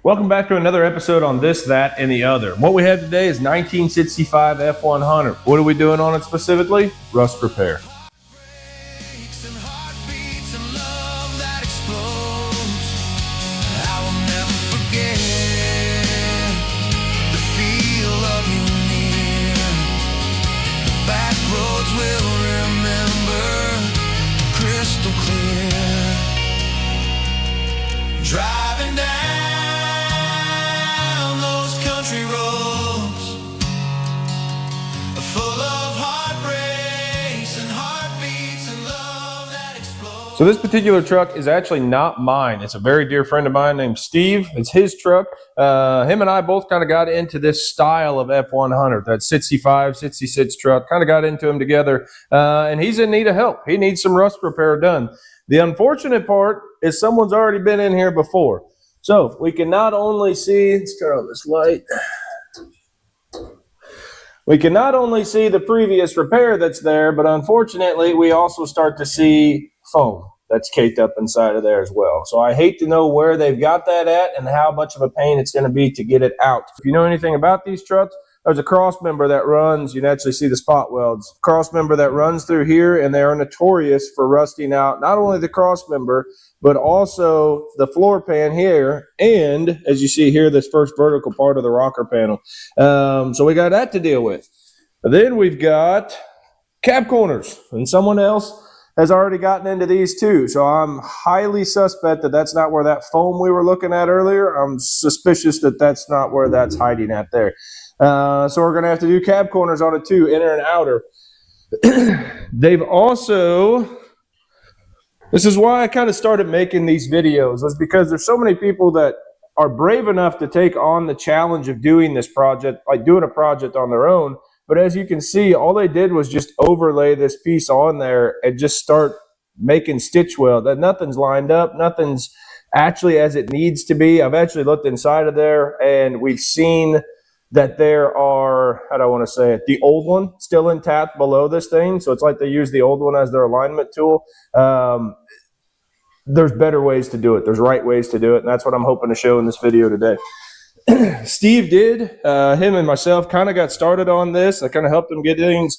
Welcome back to another episode on This, That, and the Other. What we have today is 1965 F100. What are we doing on it specifically? Rust repair. Driving down those country roads, full of heartbreaks and heartbeats and love that explodes. So this particular truck is actually not mine. It's a very dear friend of mine named Steve. It's his truck. Him and I both kind of got into this style of F100, that 65, 66 truck. Kind of got into them together, and he's in need of help. He needs some rust repair done. The unfortunate part is someone's already been in here before. So we can not only see, let's turn on this light. We can not only see the previous repair that's there, but unfortunately we also start to see foam that's caked up inside of there as well. So I hate to know where they've got that at and how much of a pain it's going to be to get it out. If you know anything about these trucks, there's a cross member that runs, you can actually see the spot welds, cross member that runs through here, and they are notorious for rusting out not only the cross member, but also the floor pan here, and as you see here, this first vertical part of the rocker panel. So we got that to deal with. Then we've got cab corners, and someone else has already gotten into these too. So I'm highly suspect that that's not where that foam we were looking at earlier. I'm suspicious that that's not where that's hiding at there. So we're going to have to do cab corners on it too, inner and outer. They've also, this is why I kind of started making these videos, was because there's so many people that are brave enough to take on the challenge of doing this project, like doing a project on their own. But as you can see, all they did was just overlay this piece on there and just start making stitch weld. That nothing's lined up, nothing's actually as it needs to be. I've actually looked inside of there and we've seen that there are, how do I want to say it, the old one still intact below this thing. So it's like they use the old one as their alignment tool. There's better ways to do it. There's right ways to do it. And that's what I'm hoping to show in this video today. Steve did, him and myself kind of got started on this. I kind of helped him get things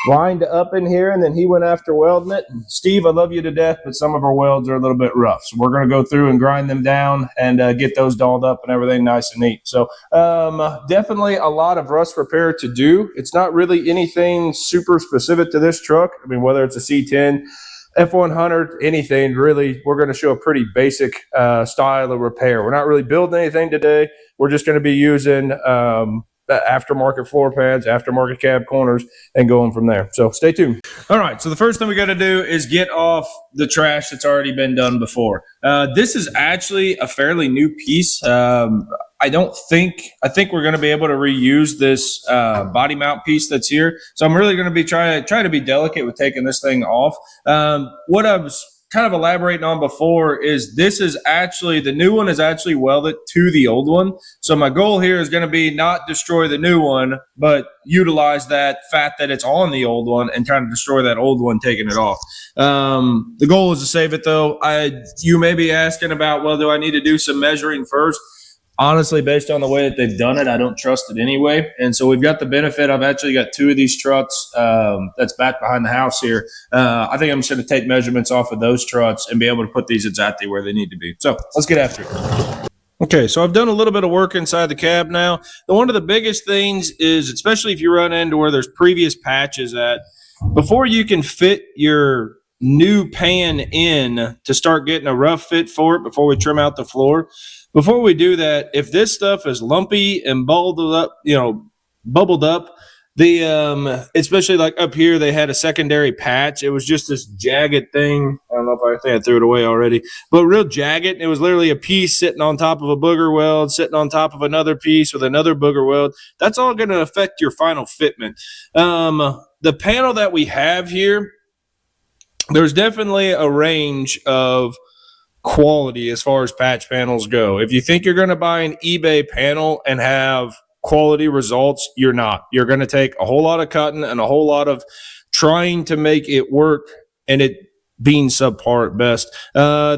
lined up in here, and then he went after welding it. Steve, I love you to death, but some of our welds are a little bit rough. So we're going to go through and grind them down and get those dolled up and everything nice and neat. So definitely a lot of rust repair to do. It's not really anything super specific to this truck. I mean, whether it's a C10, F100, anything really, we're going to show a pretty basic style of repair. We're not really building anything today. We're just going to be using aftermarket floor pads, aftermarket cab corners, and going from there. So stay tuned. All right, so the first thing we got to do is get off the trash that's already been done before. This is actually a fairly new piece. I think we're going to be able to reuse this body mount piece that's here. So I'm really going to be trying to be delicate with taking this thing off. What I was kind of elaborating on before is this is actually, the new one is actually welded to the old one. So my goal here is going to be not destroy the new one, but utilize that fact that it's on the old one and trying to destroy that old one, taking it off. The goal is to save it though. You may be asking about, well, do I need to do some measuring first? Honestly, based on the way that they've done it, I don't trust it anyway. And so we've got the benefit. I've actually got two of these trucks that's back behind the house here. I think I'm just going to take measurements off of those trucks and be able to put these exactly where they need to be. So let's get after it. Okay, so I've done a little bit of work inside the cab now. One of the biggest things is, especially if you run into where there's previous patches at, before you can fit your new pan in to start getting a rough fit for it before we trim out the floor. Before we do that, if this stuff is lumpy and bubbled up, especially like up here, they had a secondary patch. It was just this jagged thing. I don't know if I think I threw it away already, but real jagged. It was literally a piece sitting on top of a booger weld, sitting on top of another piece with another booger weld. That's all going to affect your final fitment. The panel that we have here, there's definitely a range of quality as far as patch panels go. If you think you're going to buy an eBay panel and have quality results, you're not. You're going to take a whole lot of cutting and a whole lot of trying to make it work and it being subpar at best.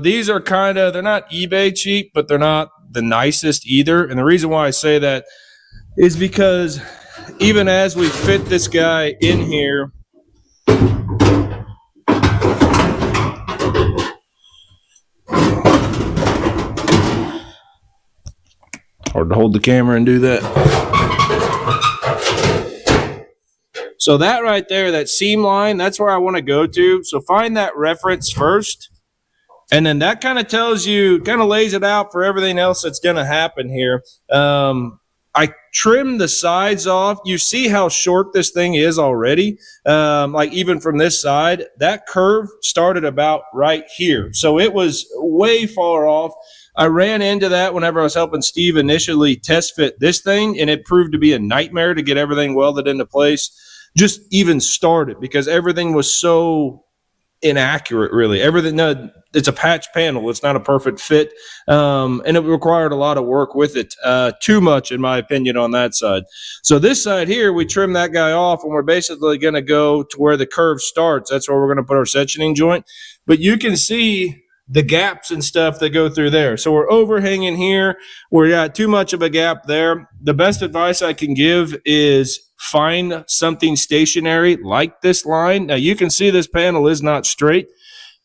These are kind of, they're not eBay cheap, but they're not the nicest either. And the reason why I say that is because even as we fit this guy in here, hard to hold the camera and do that. So that right there, that seam line, that's where I want to go to. So find that reference first. And then that kind of tells you, kind of lays it out for everything else that's going to happen here. I trimmed the sides off. You see how short this thing is already. Like even from this side, that curve started about right here. So it was way far off. I ran into that whenever I was helping Steve initially test fit this thing, and it proved to be a nightmare to get everything welded into place. Just even started because everything was so inaccurate, really. Everything, no, it's a patch panel. It's not a perfect fit. And it required a lot of work with it. Too much, in my opinion, on that side. So this side here, we trim that guy off, and we're basically going to go to where the curve starts. That's where we're going to put our sectioning joint. But you can see the gaps and stuff that go through there. So we're overhanging here. We got too much of a gap there. The best advice I can give is find something stationary like this line. Now you can see this panel is not straight.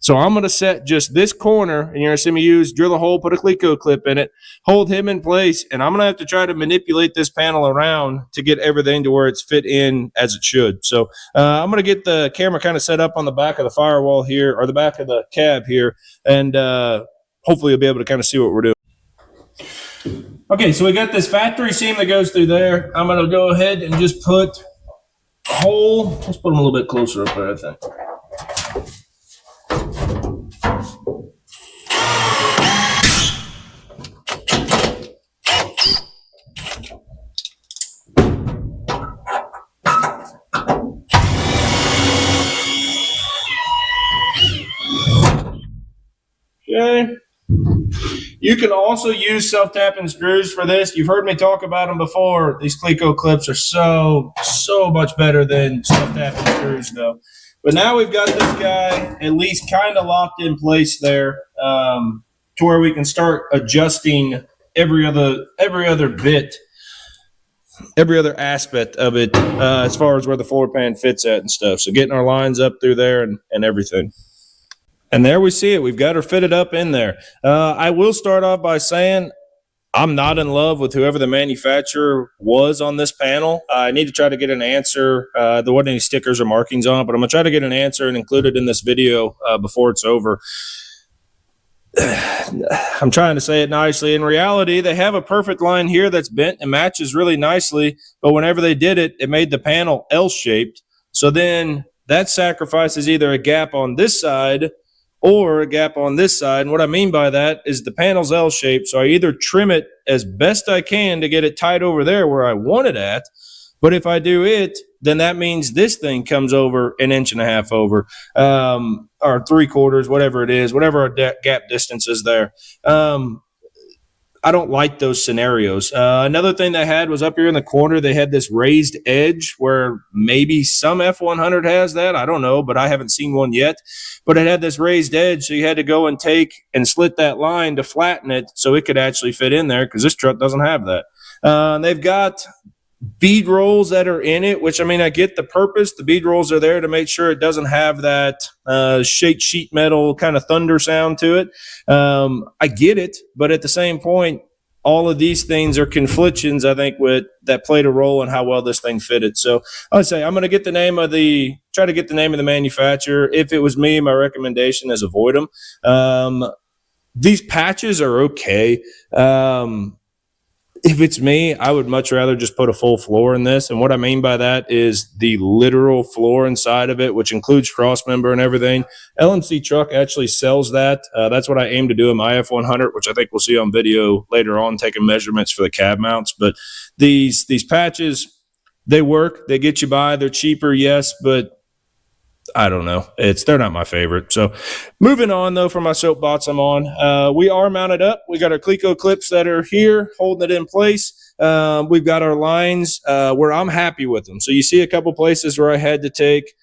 So I'm going to set just this corner, and you're going to see me drill a hole, put a Cleco clip in it, hold him in place, and I'm going to have to try to manipulate this panel around to get everything to where it's fit in as it should. So I'm going to get the camera kind of set up on the back of the firewall here, or the back of the cab here, and hopefully you'll be able to kind of see what we're doing. Okay, so we got this factory seam that goes through there. I'm going to go ahead and just put a hole. Let's put them a little bit closer up there, I think. Okay. You can also use self-tapping screws for this. You've heard me talk about them before. These Cleco clips are so much better than self-tapping screws, though. But now we've got this guy at least kind of locked in place there, to where we can start adjusting every other bit, every other aspect of it, as far as where the floor pan fits at and stuff. So getting our lines up through there and everything. And there we see it. We've got her fitted up in there. I will start off by saying I'm not in love with whoever the manufacturer was on this panel. I need to try to get an answer. There wasn't any stickers or markings on it, but I'm going to try to get an answer and include it in this video before it's over. I'm trying to say it nicely. In reality, they have a perfect line here that's bent and matches really nicely, but whenever they did it, it made the panel L-shaped. So then that sacrifices either a gap on this side or a gap on this side. And what I mean by that is the panel's L-shaped, so I either trim it as best I can to get it tight over there where I want it at, but if I do it, then that means this thing comes over 1.5 inches over, or 3/4, whatever it is, whatever our gap distance is there. I don't like those scenarios. Another thing they had was up here in the corner, they had this raised edge where maybe some F100 has that. I don't know, but I haven't seen one yet. But it had this raised edge, so you had to go and take and slit that line to flatten it so it could actually fit in there, because this truck doesn't have that. They've got bead rolls that are in it, which, I mean, I get the purpose. The bead rolls are there to make sure it doesn't have that sheet metal kind of thunder sound to it. I get it, but at the same point, all of these things are conflictions, I think, with that played a role in how well this thing fitted. So I'd say I'm going to get the name of the manufacturer. If it was me, my recommendation is avoid them. These patches are okay. If it's me, I would much rather just put a full floor in this. And what I mean by that is the literal floor inside of it, which includes cross member and everything. LMC Truck actually sells that. That's what I aim to do in my F100, which I think we'll see on video later on, taking measurements for the cab mounts. But these patches, they work. They get you by. They're cheaper, yes, but I don't know. They're not my favorite. So moving on, though, from my soapbox I'm on, we are mounted up. We got our Cleco clips that are here holding it in place. We've got our lines where I'm happy with them. So you see a couple places where I had to take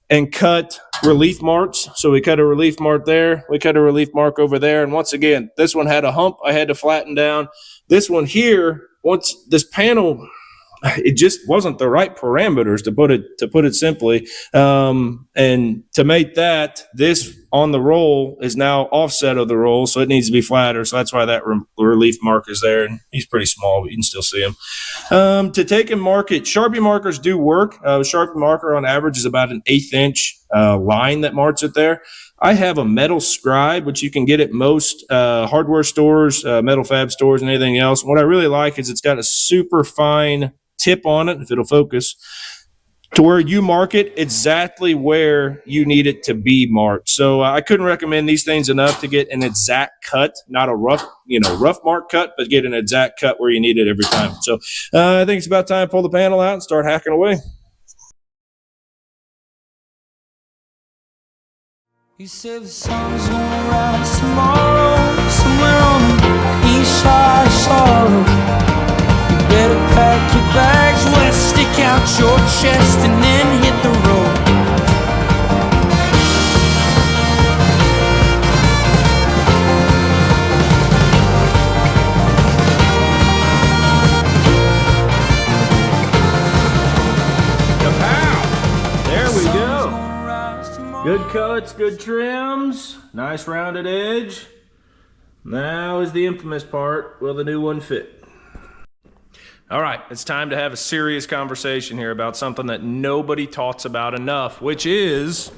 and cut relief marks. So we cut a relief mark there. We cut a relief mark over there. And once again, this one had a hump I had to flatten down. This one here, once this panel, it just wasn't the right parameters, to put it simply. And to make that, this on the roll is now offset of the roll, so it needs to be flatter. So that's why that relief mark is there. And he's pretty small, but you can still see him. To take and mark it, Sharpie markers do work. A Sharpie marker on average is about an 1/8 inch line that marks it there. I have a metal scribe, which you can get at most hardware stores, metal fab stores, and anything else. What I really like is it's got a super fine tip on it, if it'll focus, to where you mark it exactly where you need it to be marked. So I couldn't recommend these things enough to get an exact cut, not a rough mark cut, but get an exact cut where you need it every time. So I think it's about time to pull the panel out and start hacking away. You said the sun's gonna rise tomorrow, somewhere on the east side of sorrow. You better pack your bags, well, stick out your chest and then hit the road. Kapow! There we go. Good cuts, good trims, nice rounded edge. Now is the infamous part, will the new one fit? All right, it's time to have a serious conversation here about something that nobody talks about enough, which is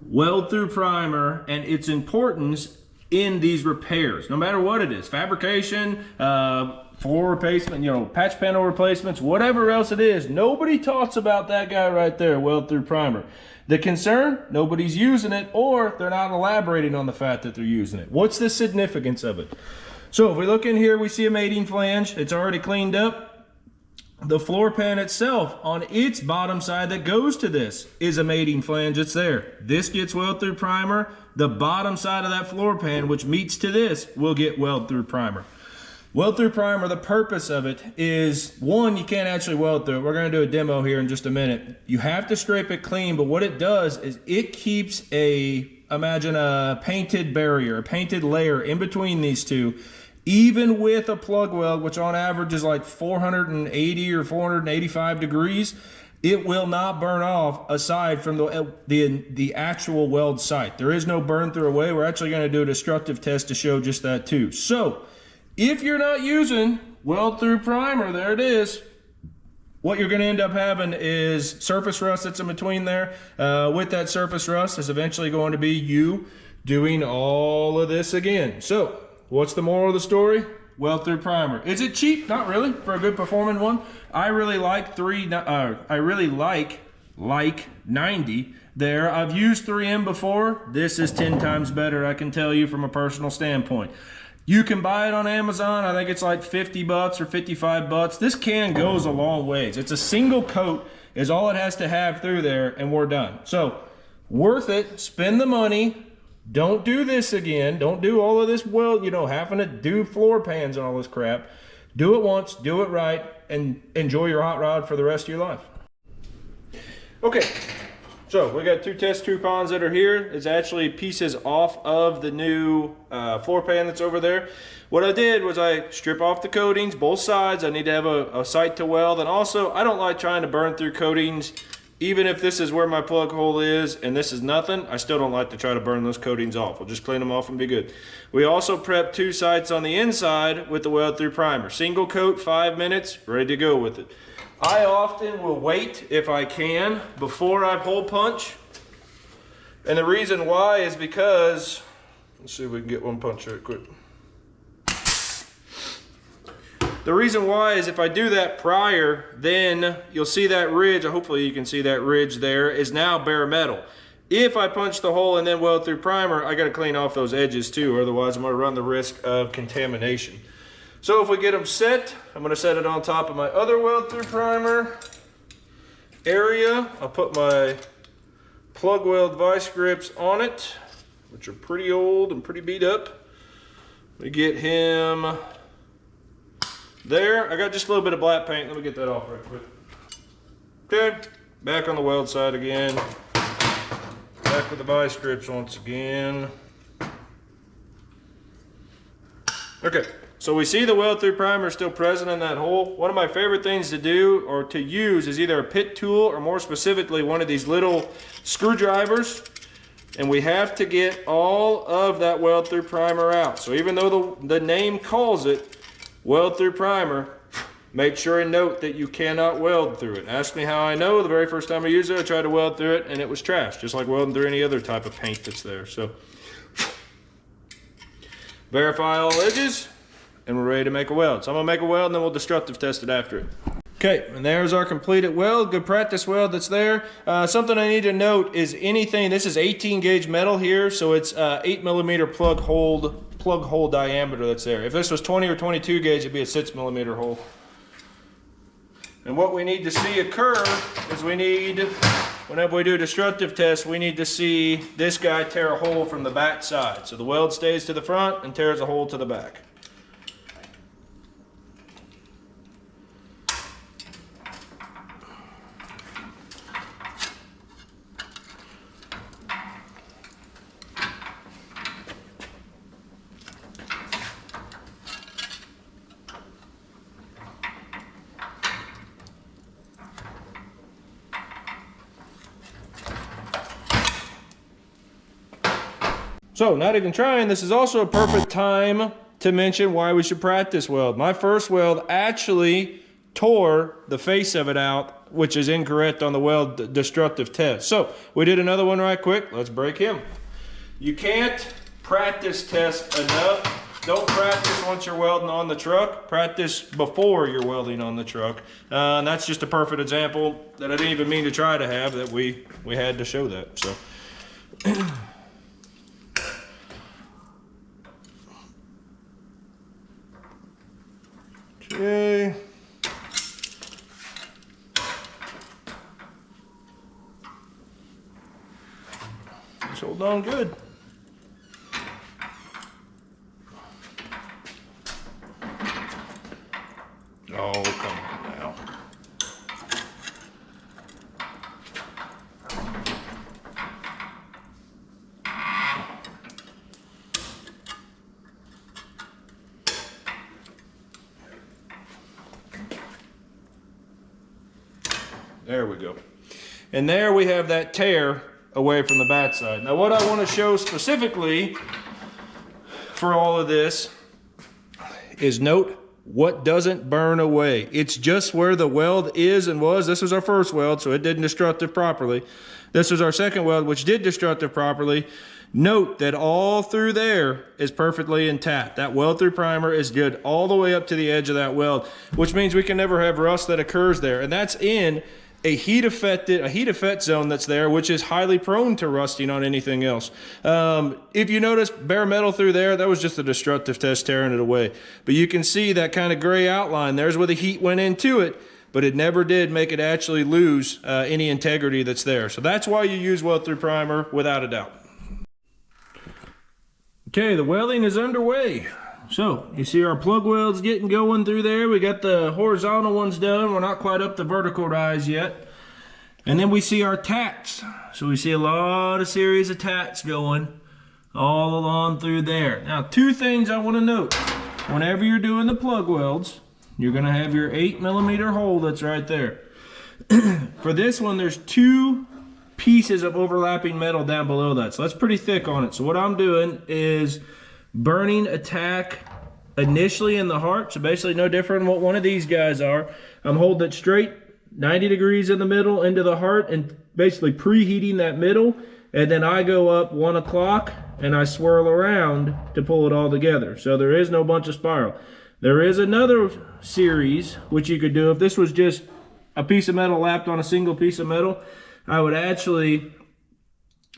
weld-through primer and its importance in these repairs, no matter what it is, fabrication, floor replacement, patch panel replacements, whatever else it is. Nobody talks about that guy right there, weld-through primer. The concern, nobody's using it, or they're not elaborating on the fact that they're using it. What's the significance of it? So if we look in here, we see a mating flange. It's already cleaned up. The floor pan itself on its bottom side that goes to this is a mating flange. It's there. This gets weld-through primer. The bottom side of that floor pan, which meets to this, will get weld-through primer. Weld-through primer, the purpose of it is, one, you can't actually weld through it. We're going to do a demo here in just a minute. You have to scrape it clean, but what it does is it keeps imagine a painted barrier, a painted layer in between these two. Even with a plug weld, which on average is like 480 or 485 degrees, it will not burn off aside from the actual weld site. There is no burn through away. We're actually going to do a destructive test to show just that too. So if you're not using weld through primer, there it is. What you're going to end up having is surface rust that's in between there. With that surface rust is eventually going to be you doing all of this again. So what's the moral of the story? Weld through primer. Is it cheap? Not really. For a good performing one, I really like like 90 there. I've used 3M before. This is 10 times better, I can tell you from a personal standpoint. You can buy it on Amazon. I think it's like 50 bucks or 55 bucks. This can goes a long ways. It's a single coat is all it has to have through there, and we're done. So worth it. Spend the money. Don't do this again. Don't do all of this having to do floor pans and all this crap. Do it once, do it right, and enjoy your hot rod for the rest of your life. Okay, so we got two test coupons that are here. It's actually pieces off of the new floor pan that's over there. What I did was I strip off the coatings, both sides. I need to have a site to weld, and also I don't like trying to burn through coatings. Even if this is where my plug hole is and this is nothing, I still don't like to try to burn those coatings off. We'll just clean them off and be good. We also prep two sites on the inside with the weld through primer. Single coat, 5 minutes, ready to go with it. I often will wait, if I can, before I hole punch. And the reason why is because, let's see if we can get one punch right quick. The reason why is if I do that prior, then you'll see that ridge, hopefully you can see that ridge there, is now bare metal. If I punch the hole and then weld through primer, I gotta clean off those edges too, otherwise I'm gonna run the risk of contamination. So if we get them set, I'm gonna set it on top of my other weld through primer area. I'll put my plug weld vice grips on it, which are pretty old and pretty beat up. We get him there. I got just a little bit of black paint. Let me get that off right quick. Okay, back on the weld side again. Back with the vice grips once again. Okay, so we see the weld through primer still present in that hole. One of my favorite things to do or to use is either a pit tool or more specifically one of these little screwdrivers. And we have to get all of that weld through primer out. So even though the name calls it weld through primer, make sure and note that you cannot weld through it. Ask me how I know. The very first time I used it, I tried to weld through it and it was trash, just like welding through any other type of paint that's there. So verify all edges and we're ready to make a weld. So I'm gonna make a weld and then we'll destructive test it after it. Okay, and there's our completed weld, good practice weld that's there. Something I need to note is anything, this is 18 gauge metal here, so it's 8mm plug hole diameter that's there. If this was 20 or 22 gauge, it'd be a 6mm hole. And what we need to see occur is whenever we do a destructive test, we need to see this guy tear a hole from the back side. So the weld stays to the front and tears a hole to the back. So, not even trying, this is also a perfect time to mention why we should practice weld. My first weld actually tore the face of it out, which is incorrect on the weld destructive test. So, we did another one right quick. Let's break him. You can't practice test enough. Don't practice once you're welding on the truck. Practice before you're welding on the truck. And that's just a perfect example that I didn't even mean to try to have, that we had to show that. So. Okay. Just hold on good. Oh, come on now. There we go. And there we have that tear away from the backside. Now what I want to show specifically for all of this is note what doesn't burn away. It's just where the weld is and was. This was our first weld, so it didn't destructive properly. This was our second weld, which did destructive properly. Note that all through there is perfectly intact. That weld through primer is good all the way up to the edge of that weld, which means we can never have rust that occurs there. And that's in a heat effect zone that's there, which is highly prone to rusting on anything else. If you notice bare metal through there, that was just a destructive test tearing it away. But you can see that kind of gray outline. There's where the heat went into it, but it never did make it actually lose any integrity that's there. So that's why you use weld through primer without a doubt. Okay, the welding is underway. So, you see our plug welds getting going through there. We got the horizontal ones done. We're not quite up the vertical rise yet. And then we see our tacks. So we see a lot of series of tacks going all along through there. Now, two things I want to note. Whenever you're doing the plug welds, you're going to have your 8mm hole that's right there. For this one, there's two pieces of overlapping metal down below that. So that's pretty thick on it. So what I'm doing is burning a tack initially in the heart, so basically no different than what one of these guys are. I'm holding it straight 90 degrees in the middle into the heart and basically preheating that middle, and then I go up 1 o'clock and I swirl around to pull it all together. So there is no bunch of spiral. There is another series which you could do if this was just a piece of metal lapped on a single piece of metal. I would actually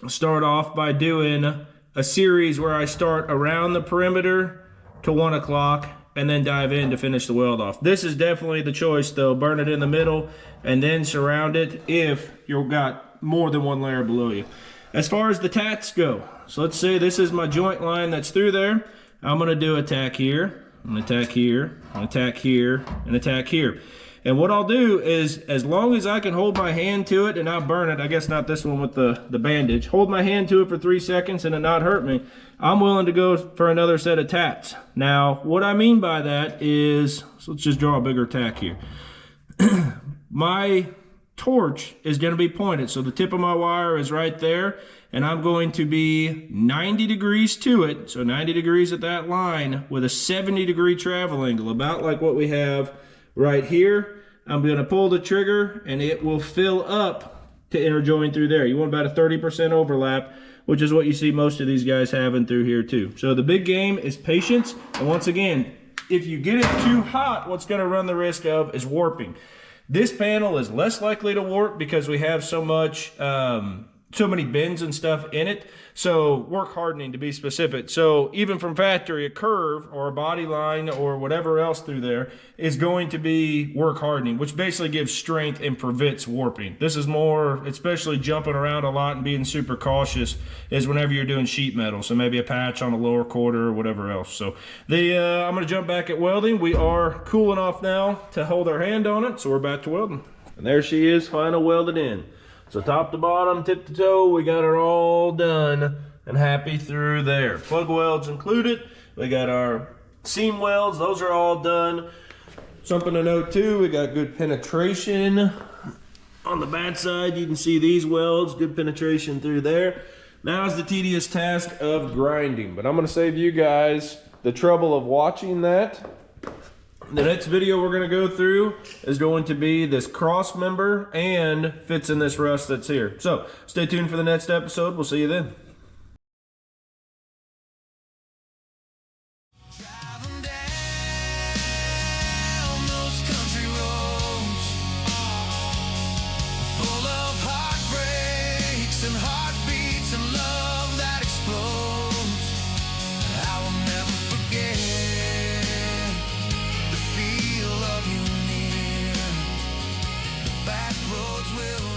start off by doing a series where I start around the perimeter to 1 o'clock and then dive in to finish the weld off. This is definitely the choice though. Burn it in the middle and then surround it if you've got more than one layer below you. As far as the tacks go, so let's say this is my joint line that's through there. I'm gonna do a tack here, an attack here, an attack here, an attack here. And what I'll do is, as long as I can hold my hand to it and not burn it, I guess not this one with the bandage, hold my hand to it for 3 seconds and it not hurt me, I'm willing to go for another set of tacks. Now, what I mean by that is, so let's just draw a bigger tack here. My torch is going to be pointed, so the tip of my wire is right there, and I'm going to be 90 degrees to it, so 90 degrees at that line with a 70-degree travel angle, about like what we have right here. I'm going to pull the trigger and it will fill up to interjoin through there. You want about a 30% overlap, which is what you see most of these guys having through here too. So the big game is patience, and once again, if you get it too hot, what's going to run the risk of is warping. This panel is less likely to warp because we have so much, so many bends and stuff in it. So work hardening, to be specific. So even from factory, a curve or a body line or whatever else through there is going to be work hardening, which basically gives strength and prevents warping. This is more, especially jumping around a lot and being super cautious, is whenever you're doing sheet metal. So maybe a patch on a lower quarter or whatever else. So I'm going to jump back at welding. We are cooling off now to hold our hand on it. So we're back to welding. And there she is, final welded in. So top to bottom, tip to toe, we got her all done and happy through there. Plug welds included. We got our seam welds, those are all done. Something to note too, we got good penetration on the bad side. You can see these welds, good penetration through there. Now is the tedious task of grinding, but I'm gonna save you guys the trouble of watching that. The next video we're going to go through is going to be this cross member and fits in this rust that's here. So stay tuned for the next episode. We'll see you then. Driving down those country roads, full of heartbreaks and heartbeats and love that explodes. I will never forget the feel of you near. The back roads will